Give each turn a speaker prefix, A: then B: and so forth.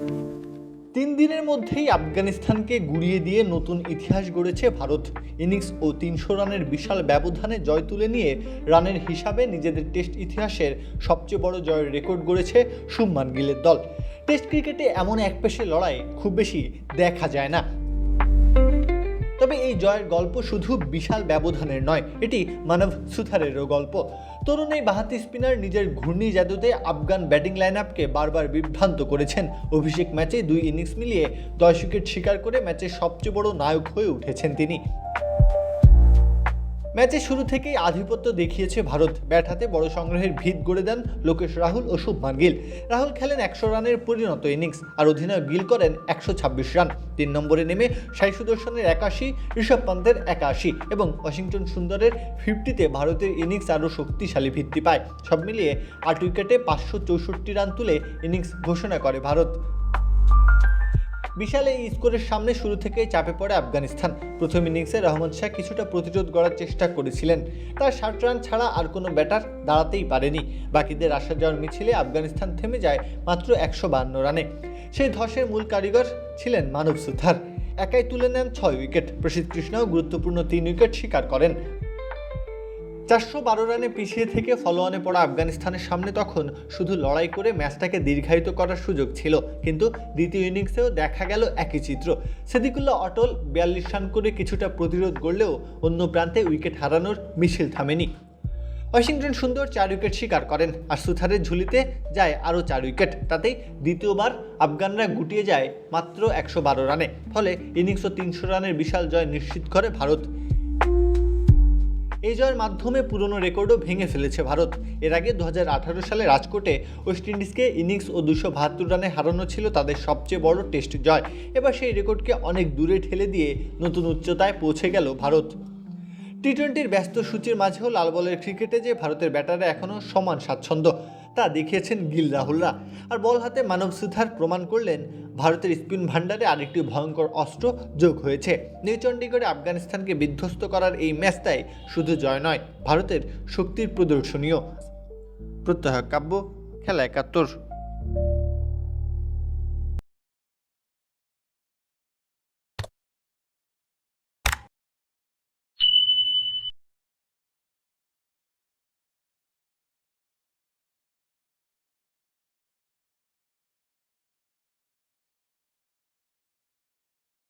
A: তিন দিনের মধ্যেই আফগানিস্তানকে গুড়িয়ে দিয়ে নতুন ইতিহাস গড়েছে ভারত। ইনিংস ও ৩০০ রানের বিশাল ব্যবধানে জয় তুলে নিয়ে রানের হিসাবে নিজেদের টেস্ট ইতিহাসের সবচেয়ে বড় জয়ের রেকর্ড গড়েছে শুভমান গিলের দল। টেস্ট ক্রিকেটে এমন একপেশে লড়াই খুব বেশি দেখা যায় না। তবে এই জয়ের গল্প শুধু বিশাল ব্যবধানের নয়, এটি মানব সুথারেরও গল্প। তরুণ এই বাঁহাতি স্পিনার নিজের ঘূর্ণি জাদুতে আফগান ব্যাটিং লাইন আপকে বারবার বিভ্রান্ত করেছেন। অভিষেক ম্যাচে ২ ইনিংস মিলিয়ে ১০ উইকেট শিকার করে ম্যাচের সবচেয়ে বড় নায়ক হয়ে উঠেছেন তিনি। ম্যাচের শুরু থেকেই আধিপত্য দেখিয়েছে ভারত। ব্যাট হাতে বড় সংগ্রহের ভিত গড়ে দেন লোকেশ রাহুল ও শুভমান গিল। রাহুল খেলেন ১০০ রানের পরিণত ইনিংস, আর অধিনায়ক গিল করেন ১২৬ রান। ৩ নম্বরে নেমে সাই সুদর্শনের ৮১, ঋষভ পান্তের ৮১ এবং ওয়াশিংটন সুন্দরের 50-তে ভারতের ইনিংস আরও শক্তিশালী ভিত্তি পায়। সব মিলিয়ে ৮ উইকেটে ৫৬৪ রান তুলে ইনিংস ঘোষণা করে ভারত। বিশাল এই স্কোরের সামনে শুরু থেকেই চাপে পড়ে আফগানিস্তান। প্রথম ইনিংসে রহমান শাহ কিছুটা প্রতিরোধ গড়ার চেষ্টা করেছিলেন, তার ৬০ রান ছাড়া আর কোনো ব্যাটার দাঁড়াতেই পারেনি। বাকিদের আসা যাওয়ার মিছিলে আফগানিস্তান থেমে যায় মাত্র ১৫২ রানে। সেই ধসের মূল কারিগর ছিলেন মানব সুথার। একাই তুলে নেন ৬ উইকেট। প্রসিদ্ধ কৃষ্ণাও গুরুত্বপূর্ণ ৩ উইকেট শিকার করেন। ৪১২ রানে পিছিয়ে থেকে ফলোঅনে পড়া আফগানিস্তানের সামনে তখন শুধু লড়াই করে ম্যাচটাকে দীর্ঘায়িত করার সুযোগ ছিল। কিন্তু দ্বিতীয় ইনিংসেও দেখা গেল একই চিত্র। সিদ্দিকুল্লাহ অটল ৪২ রান করে কিছুটা প্রতিরোধ গড়লেও অন্য প্রান্তে উইকেট হারানোর মিছিল থামেনি। ওয়াশিংটন সুন্দর ৪ উইকেট শিকার করেন, আর সুথারের ঝুলিতে যায় আরও ৪ উইকেট। তাতেই দ্বিতীয়বার আফগানরা গুটিয়ে যায় মাত্র ১১২ রানে। ফলে ইনিংস ও ৩০০ রানের বিশাল জয় নিশ্চিত করে ভারত। এই জয়ের মাধ্যমে পুরনো রেকর্ডও ভেঙে ফেলেছে ভারত। এর আগে ২০১৮ সালে রাজকোটে ওয়েস্ট ইন্ডিজকে ইনিংস ও ২৭২ রানে হারানো ছিল তাদের সবচেয়ে বড় টেস্ট জয়। এবার সেই রেকর্ডকে অনেক দূরে ঠেলে দিয়ে নতুন উচ্চতায় পৌঁছে গেল ভারত। টি-20-র ব্যস্ত সূচির মাঝেও লাল বলের ক্রিকেটে যে ভারতের ব্যাটাররা এখনও সমান স্বাচ্ছন্দ্য তা দেখিয়েছেন গিল রাহুলরা। আর বল হাতে মানব সুথার প্রমাণ করলেন ভারতের স্পিন ভান্ডারে আরেকটি ভয়ঙ্কর অস্ত্র যোগ হয়েছে। নিউ চণ্ডীগড়ে আফগানিস্তানকে বিধ্বস্ত করার এই ম্যাচটাই শুধু জয় নয়, ভারতের শক্তির প্রদর্শনীয়। প্রত্যহ কাব্য, খেলা ৭১।